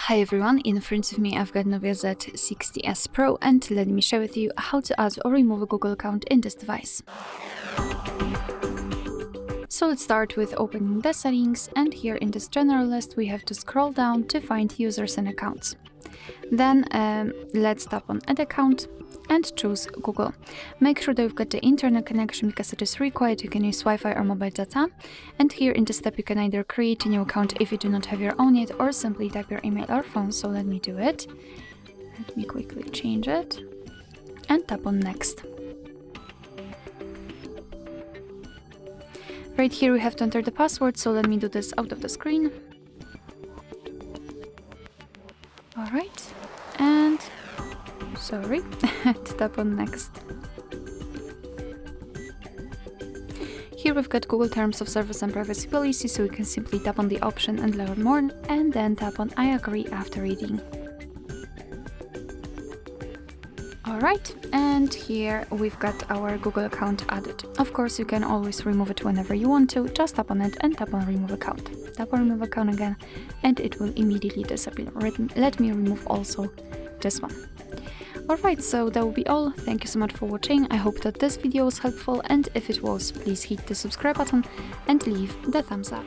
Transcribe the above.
Hi everyone, in front of me I've got Nubia Z60S Pro, and let me share with you how to add or remove a Google account in this device. So let's start with opening the settings, and here in this general list we have to scroll down to find users and accounts. Then let's tap on add account and choose Google. Make sure that you've got the internet connection because it is required. You can use Wi-Fi or mobile data. And here in this step you can either create a new account if you do not have your own yet, or simply type your email or phone. So let me do it. Let me quickly change it and tap on next. Right here we have to enter the password, so let me do this out of the screen. Alright, and sorry, tap on next. Here we've got Google Terms of Service and Privacy Policy, so we can simply tap on the option and learn more, and then tap on I agree after reading. Alright, and here we've got our Google account added. Of course, you can always remove it whenever you want to. Just tap on it and tap on remove account. Tap on remove account again and it will immediately disappear. Let me remove also this one. Alright, so that will be all. Thank you so much for watching. I hope that this video was helpful, and if it was, please hit the subscribe button and leave the thumbs up.